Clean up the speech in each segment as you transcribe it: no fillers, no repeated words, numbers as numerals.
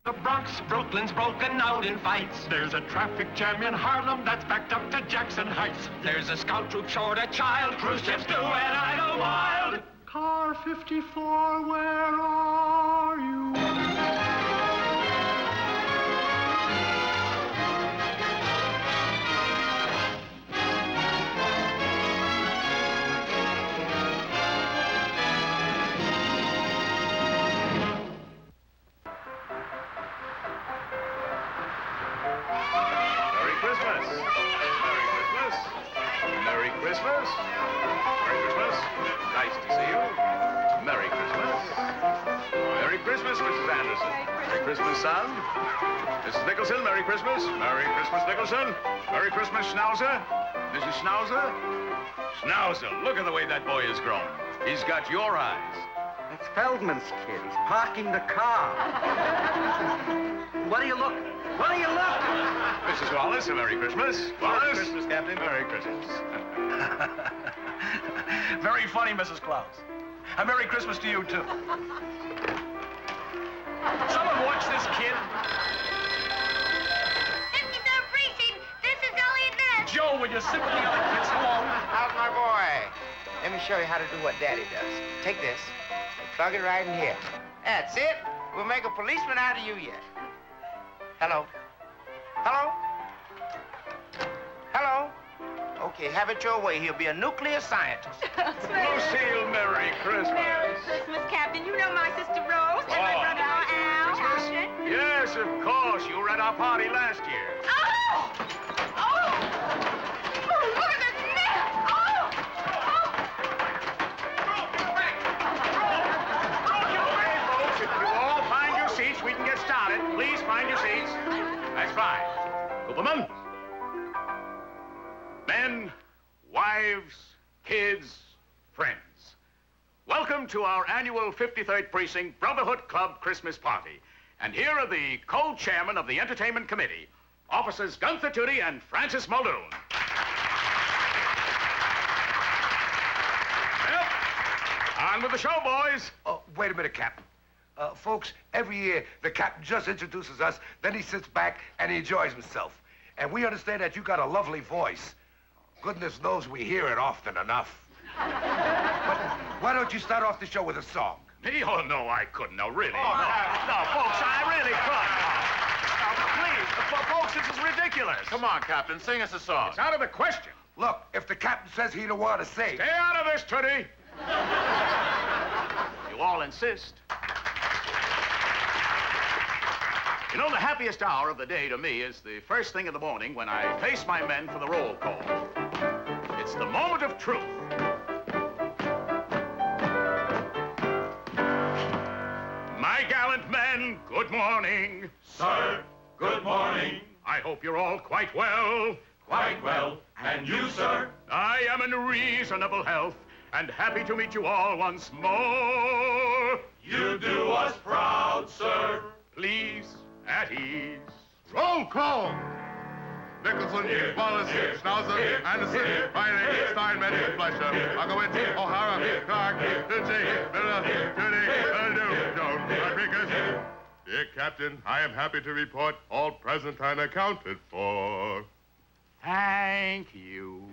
The Bronx, Brooklyn's broken out in fights. There's a traffic jam in Harlem that's backed up to Jackson Heights. There's a scout troop short a child, cruise ships do and idle wild. Car 54, where are you? Merry Christmas. Merry Christmas. Nice to see you. Merry Christmas. Merry Christmas, Mrs. Anderson. Merry Christmas, son. Mrs. Nicholson, Merry Christmas. Merry Christmas, Nicholson. Merry Christmas, Schnauzer. Mrs. Schnauzer. Schnauzer, look at the way that boy has grown. He's got your eyes. That's Feldman's kid. He's parking the car. What do you look? What do you look? Mrs. Wallace, a Merry Christmas. Wallace. Merry Christmas, Captain. Merry Christmas. Very funny, Mrs. Klaus. A Merry Christmas to you, too. Someone watch this kid. This is our briefing. This is Elliot Ness. Joe, will you sit with the other kids alone? How's my boy? Let me show you how to do what Daddy does. Take this. Plug it right in here. That's it. We'll make a policeman out of you yet. Hello? Hello? Hello? Okay, have it your way. He'll be a nuclear scientist. Lucille, Merry Christmas. Merry Christmas, Captain. You know my sister Rose and my brother Al. Christmas? Yes, of course. You were at our party last year. Oh! Oh! Oh, look at this mess! Oh! Okay, folks, if you all find your seats, we can get started. Please find your seats. That's fine. Cooperman. Men, wives, kids, friends. Welcome to our annual 53rd Precinct Brotherhood Club Christmas party. And here are the co-chairmen of the Entertainment Committee, Officers Gunther Tootie and Francis Muldoon. Well, on with the show, boys. Oh, wait a minute, Captain. Folks, every year, the captain just introduces us, then he sits back and he enjoys himself. And we understand that you got a lovely voice. Goodness knows we hear it often enough. But why don't you start off the show with a song? Me? Oh, no, I couldn't. No, really. Oh, no, folks, I really couldn't. No, please, folks, this is ridiculous. Come on, Captain, sing us a song. It's out of the question. Look, if the captain says he don't want to sing... Stay out of this, Tootie. You all insist. You know, the happiest hour of the day to me is the first thing in the morning when I face my men for the roll call. It's the moment of truth. My gallant men, good morning. Sir, good morning. I hope you're all quite well. Quite well. And you, sir? I am in reasonable health and happy to meet you all once more. You do us proud, sir. Please, at ease. Roll call. Nicholson, Here, Wallace, here, Schnauzer, here, Anderson, here, Riley, here, Steinmetz, here, Fleischer, here, Ogowitz, here, O'Hara, here, Clark, here, Tucci, Miller, Tootie, here, Jones, here, Rodriguez. here. Dear Captain, I am happy to report all present and accounted for. Thank you.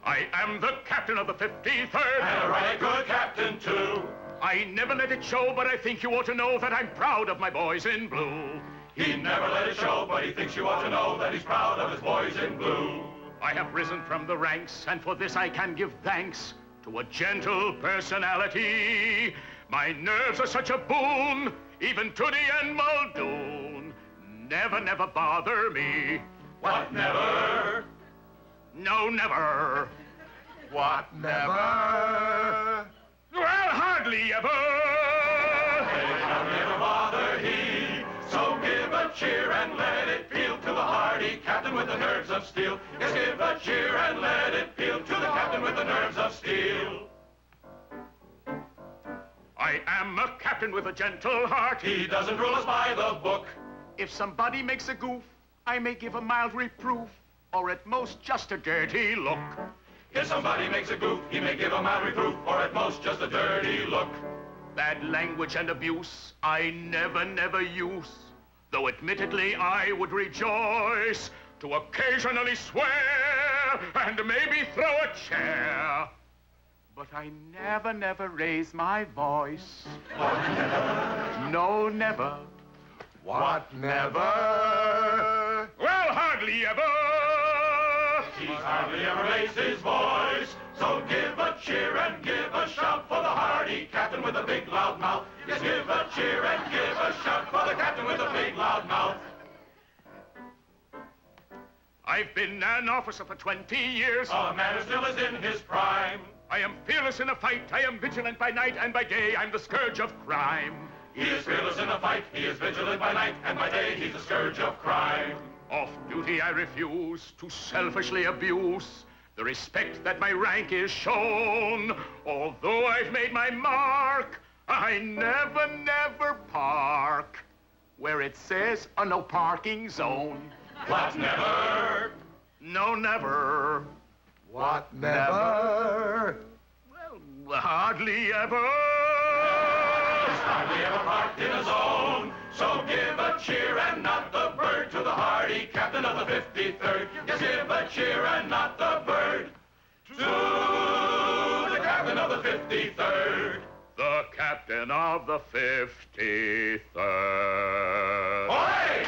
I am the captain of the 53rd. And a right good captain, too. I never let it show, but I think you ought to know that I'm proud of my boys in blue. He never let it show, but he thinks you ought to know that he's proud of his boys in blue. I have risen from the ranks, and for this I can give thanks to a gentle personality. My nerves are such a boon, even Tootie and Muldoon never, never bother me. What never? No, never. What, never? Well, hardly ever. Never bother he. So give a cheer and let it peal to the hardy captain with the nerves of steel. Yes, give a cheer and let it peal to the captain with the nerves of steel. I am a captain with a gentle heart. He doesn't rule us by the book. If somebody makes a goof, I may give a mild reproof, or at most just a dirty look. If somebody makes a goof, he may give a mild reproof, or at most just a dirty look. Bad language and abuse I never use, though admittedly I would rejoice to occasionally swear and maybe throw a chair. But I never raise my voice. What, never? No, never. What, never? Well, hardly ever. He hardly ever raised his voice. So give a cheer and give a shout for the hardy captain with a big loud mouth. Yes, give a cheer and give a shout for the captain with a big loud mouth. I've been an officer for 20 years. A man who still is in his prime. I am fearless in a fight. I am vigilant by night, and by day I'm the scourge of crime. He is fearless in a fight. He is vigilant by night, and by day he's the scourge of crime. Off duty I refuse to selfishly abuse the respect that my rank is shown. Although I've made my mark, I never park where it says a no parking zone. What, never? No, never. What, never? Well, hardly ever. He's hardly ever parked in a zone. So give a cheer and not the bird to the hardy captain of the 53rd. Yes, give a cheer and not the bird to the captain of the 53rd. The captain of the 53rd. Hooray!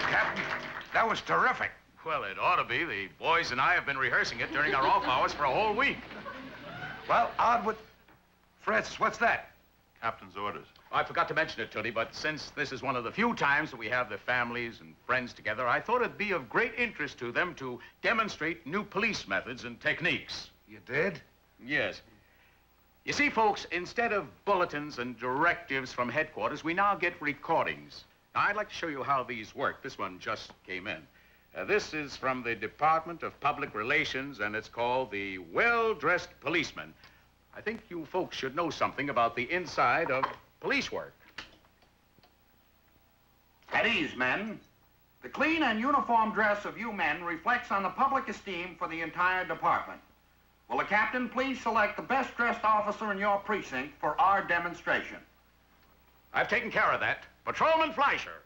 Captain, that was terrific. Well, it ought to be. The boys and I have been rehearsing it during our off hours for a whole week. Well, on with... Francis, what's that? Captain's orders. I forgot to mention it, Tootie, but since this is one of the few times that we have the families and friends together, I thought it'd be of great interest to them to demonstrate new police methods and techniques. You did? Yes. You see, folks, instead of bulletins and directives from headquarters, we now get recordings. Now, I'd like to show you how these work. This one just came in. This is from the Department of Public Relations, and it's called the Well-Dressed Policeman. I think you folks should know something about the inside of police work. At ease, men. The clean and uniform dress of you men reflects on the public esteem for the entire department. Will the captain please select the best dressed officer in your precinct for our demonstration? I've taken care of that. Patrolman Fleischer.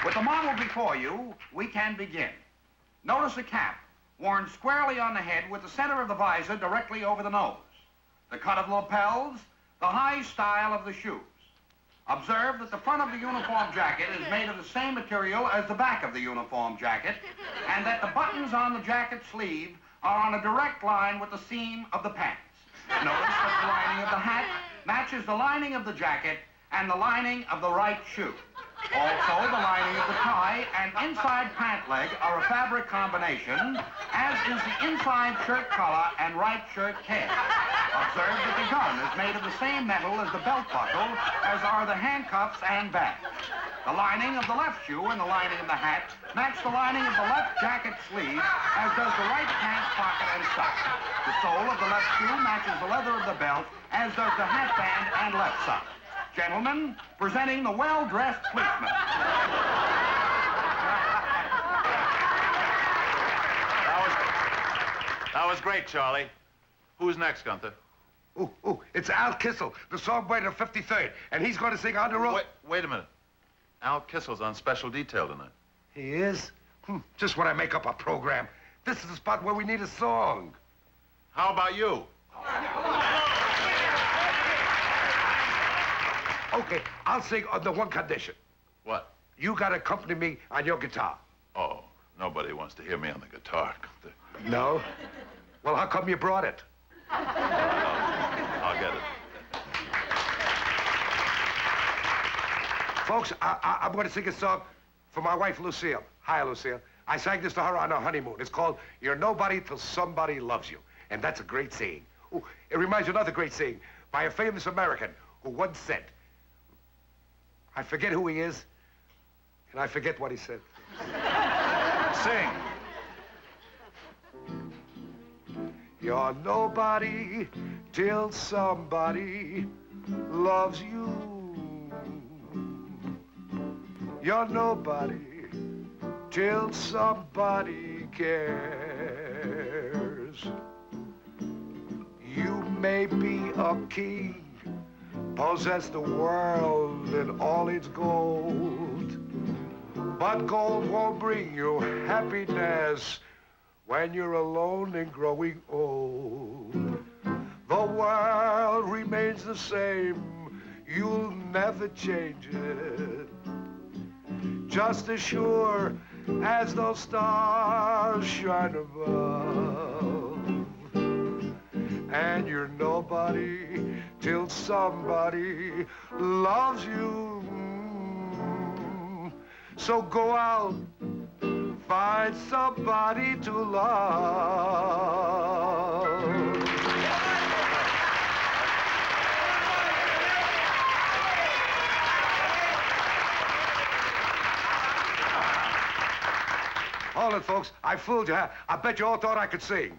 With the model before you, we can begin. Notice a cap, worn squarely on the head with the center of the visor directly over the nose. The cut of lapels, the high style of the shoes. Observe that the front of the uniform jacket is made of the same material as the back of the uniform jacket, and that the buttons on the jacket sleeve are on a direct line with the seam of the pants. Notice that the lining of the hat matches the lining of the jacket and the lining of the right shoe. Also, the lining of the tie and inside pant leg are a fabric combination, as is the inside shirt collar and right shirt tail. Observe that the gun is made of the same metal as the belt buckle, as are the handcuffs and badge. The lining of the left shoe and the lining of the hat match the lining of the left jacket sleeve, as does the right pants pocket and sock. The sole of the left shoe matches the leather of the belt, as does the hat band and left sock. Gentlemen, presenting the well-dressed policeman. That was great, Charlie. Who's next, Gunther? Ooh, it's Al Kissel, the songwriter of 53rd, and he's going to sing On the Road. Wait a minute. Al Kissel's on special detail tonight. He is? Just when I make up a program. This is the spot where we need a song. How about you? Okay, I'll sing on the one condition. What? You gotta accompany me on your guitar. Oh, nobody wants to hear me on the guitar. No? Well, how come you brought it? I'll get it. Folks, I'm gonna sing a song for my wife, Lucille. Hi, Lucille. I sang this to her on our honeymoon. It's called You're Nobody Till Somebody Loves You. And that's a great saying. Ooh, it reminds me of another great saying by a famous American who once said, I forget who he is, and I forget what he said. Sing. You're nobody till somebody loves you. You're nobody till somebody cares. You may be a king, possess the world and all its gold, but gold won't bring you happiness when you're alone and growing old. The world remains the same, you'll never change it. Just as sure as those stars shine above. And you're nobody till somebody loves you. So go out, find somebody to love. Hold it, folks. I fooled you. I bet you all thought I could sing.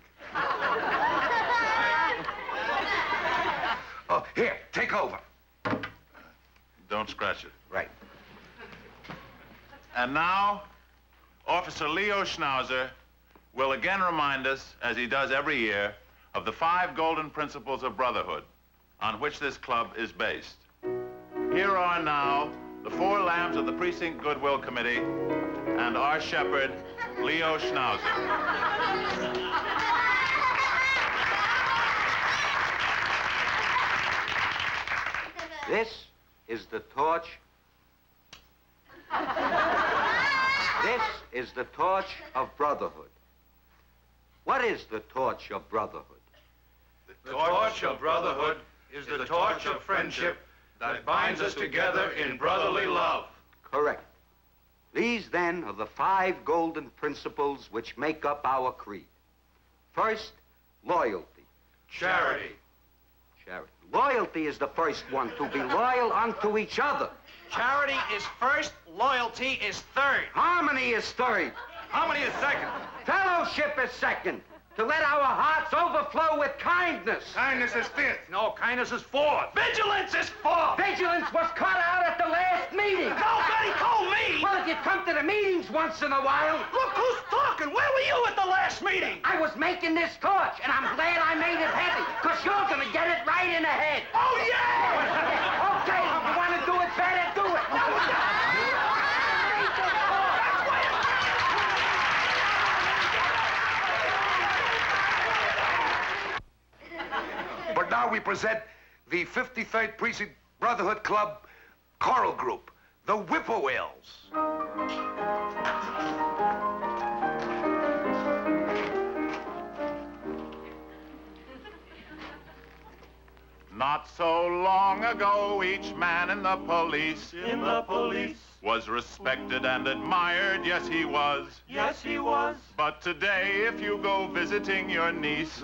Oh, here, take over. Don't scratch it. Right. And now, Officer Leo Schnauzer will again remind us, as he does every year, of the 5 golden principles of brotherhood on which this club is based. Here are now the 4 lambs of the Precinct Goodwill Committee and our shepherd, Leo Schnauzer. This is the torch. This is the torch of brotherhood. What is the torch of brotherhood? The torch of brotherhood is the torch of friendship that binds us together in brotherly love. Correct. These, then, are the 5 golden principles which make up our creed. First, loyalty. Charity. Charity. Loyalty is the first one, to be loyal unto each other. Charity is first, loyalty is third. Harmony is third. Harmony is second. Fellowship is second. To let our hearts overflow with kindness. Kindness is fifth. No, kindness is fourth. Vigilance is fourth. Vigilance was cut out at the last meeting. Nobody told me. Well, if you come to the meetings once in a while. Look who's talking. Where were you at the last meeting? I was making this torch, and I'm glad I made it heavy, because you're going to get it right in the head. Oh, yeah! Okay, if you want to do it better, do it. But now we present the 53rd Precinct Brotherhood Club choral group, the Whippoorwills. Not so long ago, each man in the police was respected and admired. Yes, he was. Yes, he was. But today, if you go visiting your niece,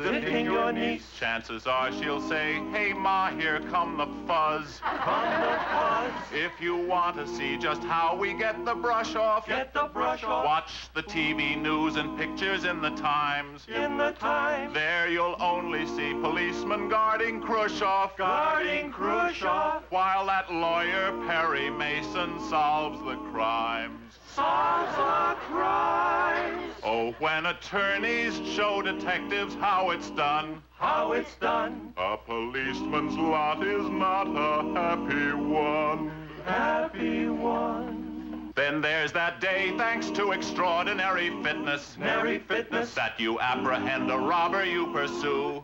chances are she'll say, "Hey, Ma, here come the fuzz." If you want to see just how we get the brush off, watch the TV news and pictures in the Times. There you'll only see policemen guarding Khrushchev. While that lawyer, Perry Mason, solves the crimes. Oh, when attorneys show detectives how it's done. A policeman's lot is not a happy one. Then there's that day, thanks to extraordinary fitness, that you apprehend a robber you pursue.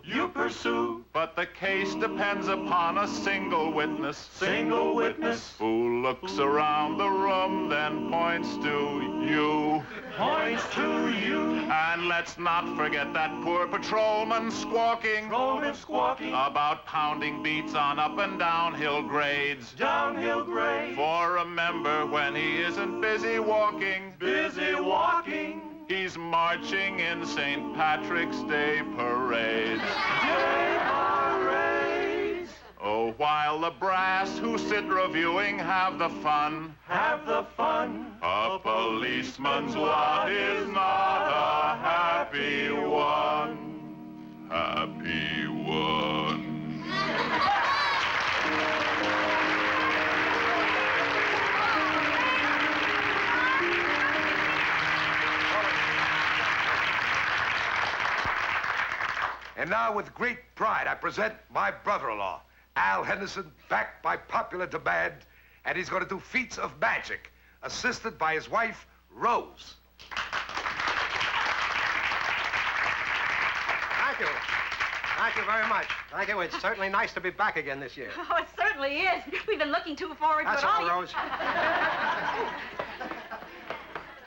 But the case depends upon a single witness. Who looks around the room, then points to you. And let's not forget that poor patrolman squawking about pounding beats on up and downhill grades. For remember, when he isn't busy walking, he's marching in St. Patrick's Day parades. Oh, while the brass who sit reviewing have the fun. A policeman's lot is not a happy one. happy one. And now, with great pride, I present my brother-in-law, Al Henderson, backed by popular demand, and he's going to do feats of magic, assisted by his wife, Rose. Thank you. Thank you very much. Thank you. It's certainly nice to be back again this year. Oh, it certainly is. We've been looking too forward That's to it all, Rose.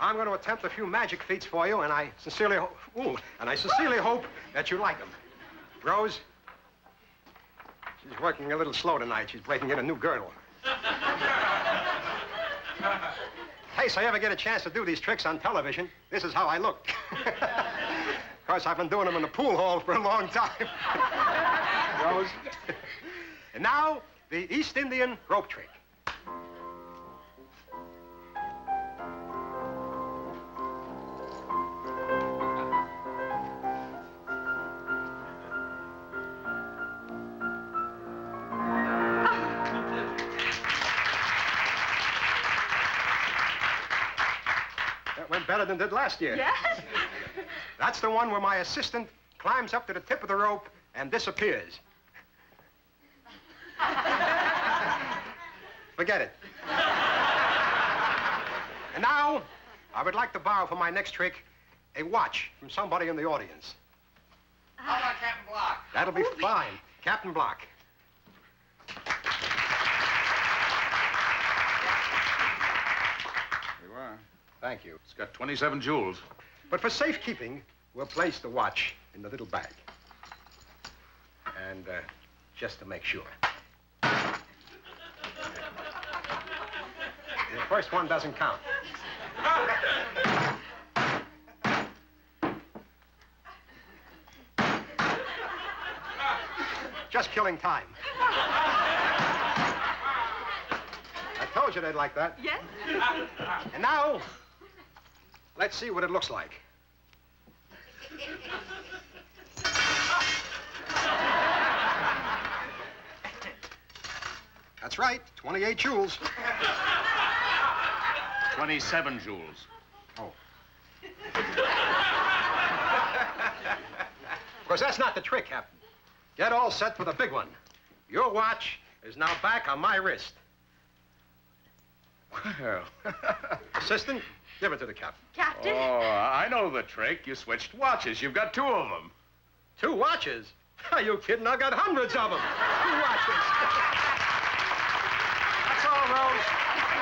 I'm going to attempt a few magic feats for you, and I sincerely hope that you like them. Rose, she's working a little slow tonight. She's breaking in a new girdle. In case I ever get a chance to do these tricks on television, this is how I look. Of course, I've been doing them in the pool hall for a long time. Rose. And now, the East Indian rope trick. That went better than did last year. Yes? That's the one where my assistant climbs up to the tip of the rope and disappears. Forget it. And now, I would like to borrow for my next trick a watch from somebody in the audience. How about Captain Block? That'll be fine. Captain Block. Here you are. Thank you. It's got 27 jewels. But for safekeeping, we'll place the watch in the little bag. And just to make sure. The first one doesn't count. Just killing time. I told you they'd like that. Yes? And now, let's see what it looks like. That's right, 28 jewels. 27 jewels. Oh. Of course, that's not the trick, Captain. Get all set for the big one. Your watch is now back on my wrist. Well. Assistant, give it to the captain. Captain? Oh, I know the trick. You switched watches. You've got 2 of them. 2 watches? Are you kidding? I've got hundreds of them. 2 watches. That's all, Rose.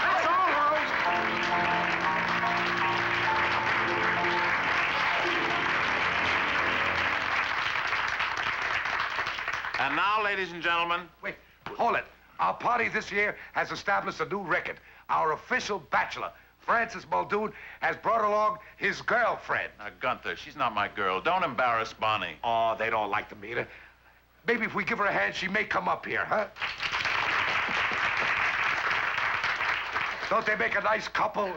That's all, Rose. And now, ladies and gentlemen... Wait, hold it. Our party this year has established a new record. Our official bachelor, Francis Muldoon, has brought along his girlfriend. Now, Gunther, she's not my girl. Don't embarrass Bonnie. Oh, they don't like to meet her. Maybe if we give her a hand, she may come up here, huh? Don't they make a nice couple?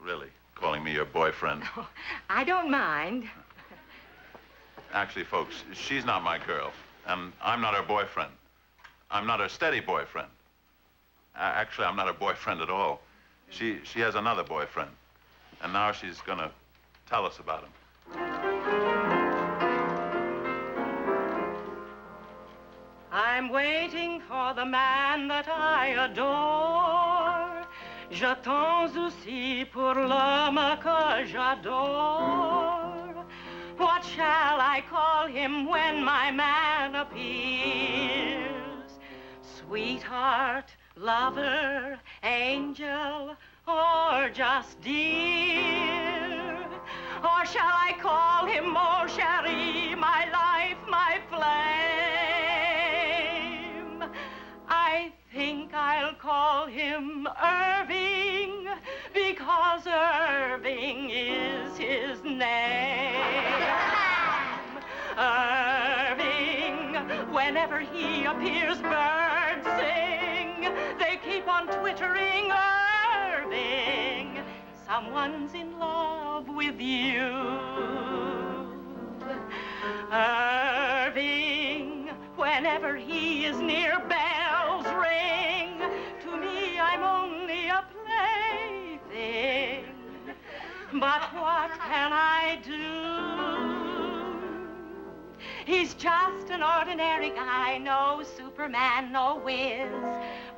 Really? Calling me your boyfriend? Oh, I don't mind. Actually, folks, she's not my girl. And I'm not her boyfriend. I'm not her steady boyfriend. Actually, I'm not her boyfriend at all. She has another boyfriend. And now she's gonna tell us about him. I'm waiting for the man that I adore. J'attends aussi pour l'homme que j'adore. What shall I call him when my man appears? Sweetheart, lover, angel, or just dear? Or shall I call him mon chéri, my life, my flame? I think I'll call him Irving, because Irving is his name. Irving, whenever he appears, birds sing. They keep on twittering, Irving, someone's in love with you. Irving, whenever he is near, bells ring. To me, I'm only a plaything. But what can I do? He's just an ordinary guy, no Superman, no whiz.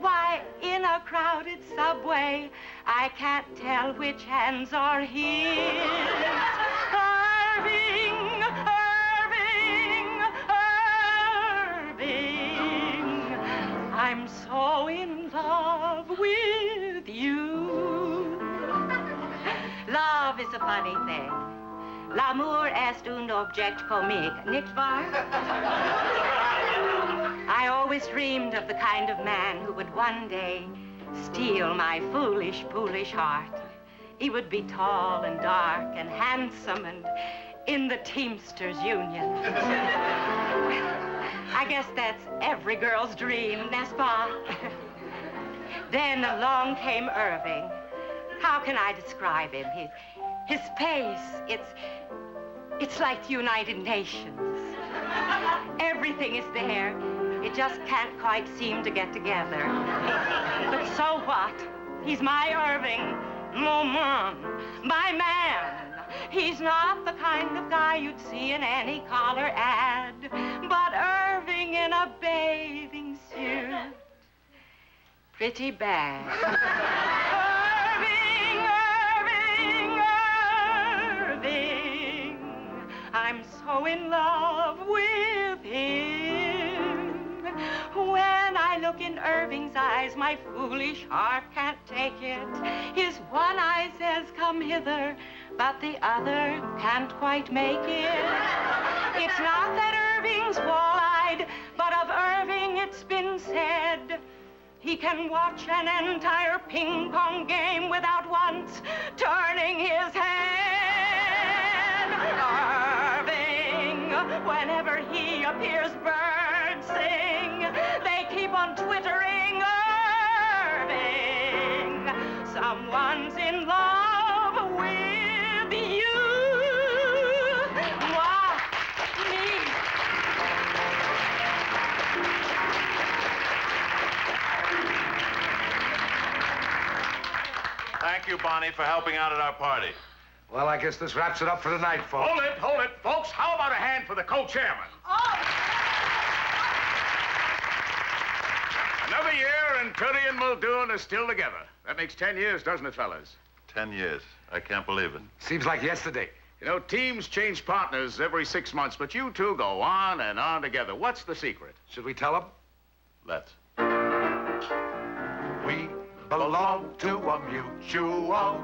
Why, in a crowded subway, I can't tell which hands are his. Irving, Irving, Irving, I'm so in love with you. Love is a funny thing. L'amour est un objet comique, nicht wahr? I always dreamed of the kind of man who would one day steal my foolish, foolish heart. He would be tall and dark and handsome and in the Teamsters Union. Well, I guess that's every girl's dream, n'est-ce pas? Then along came Irving. How can I describe him? His face, it's like the United Nations. Everything is there. It just can't quite seem to get together. But so what? He's my Irving, mon man, my man. He's not the kind of guy you'd see in any collar ad, but Irving in a bathing suit. Pretty bad. I'm so in love with him. When I look in Irving's eyes, my foolish heart can't take it. His one eye says, come hither, but the other can't quite make it. It's not that Irving's wall-eyed, but of Irving it's been said he can watch an entire ping-pong game without once turning his head. Irving, whenever he appears, birds sing. They keep on twittering, Irving, someone's in love with you. What? Me? Thank you, Bonnie, for helping out at our party. Well, I guess this wraps it up for tonight, folks. Hold it, folks. How about a hand for the co-chairman? Another year, and Tootie and Muldoon are still together. That makes 10 years, doesn't it, fellas? 10 years. I can't believe it. Seems like yesterday. You know, teams change partners every 6 months, but you two go on and on together. What's the secret? Should we tell them? Let's. We belong to a mutual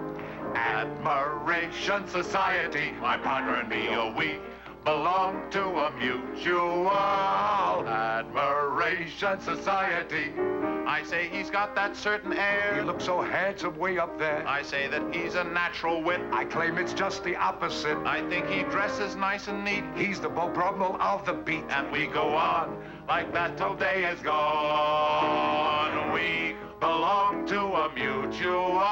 admiration society. My partner and me, oh, we belong to a mutual admiration society. I say he's got that certain air. He looks so handsome way up there. I say that he's a natural wit. I claim it's just the opposite. I think he dresses nice and neat. He's the Beau Brummel of the beat. And we go on like that till day is gone. We belong to a mutual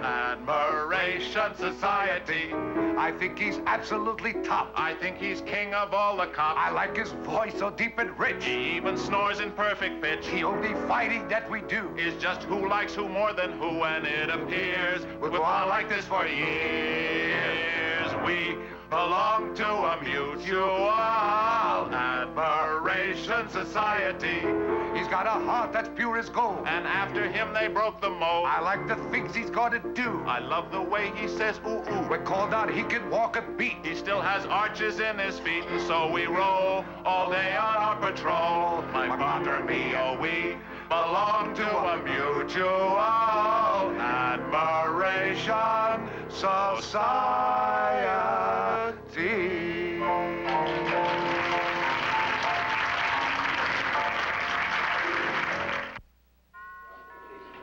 admiration society. I think he's absolutely top. I think he's king of all the cops. I like his voice so deep and rich. He even snores in perfect pitch. The only fighting that we do is just who likes who more than who, and it appears we'll go on like this for years. We belong to a mutual admiration society. He's got a heart that's pure as gold. And after him they broke the mold. I like the things he's gonna do. I love the way he says ooh ooh. When called out, he can walk a beat. He still has arches in his feet, and so we roll all day on our patrol. My partner and me, oh, we belong to a mutual admiration society.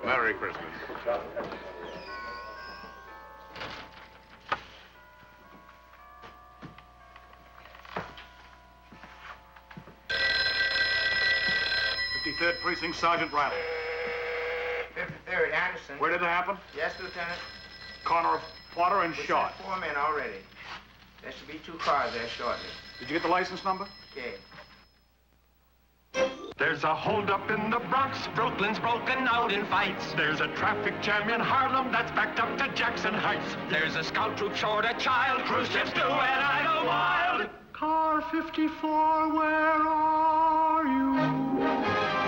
Merry Christmas. Third Precinct, Sergeant Riley. 53rd, Anderson. Where did it happen? Yes, Lieutenant. Corner of Potter and We Short. sent 4 men already. There should be 2 cars there shortly. Did you get the license number? Okay. There's a holdup in the Bronx. Brooklyn's broken out in fights. There's a traffic jam in Harlem that's backed up to Jackson Heights. There's a scout troop short a child. Cruise ships do and idle wild. Car 54, where are you?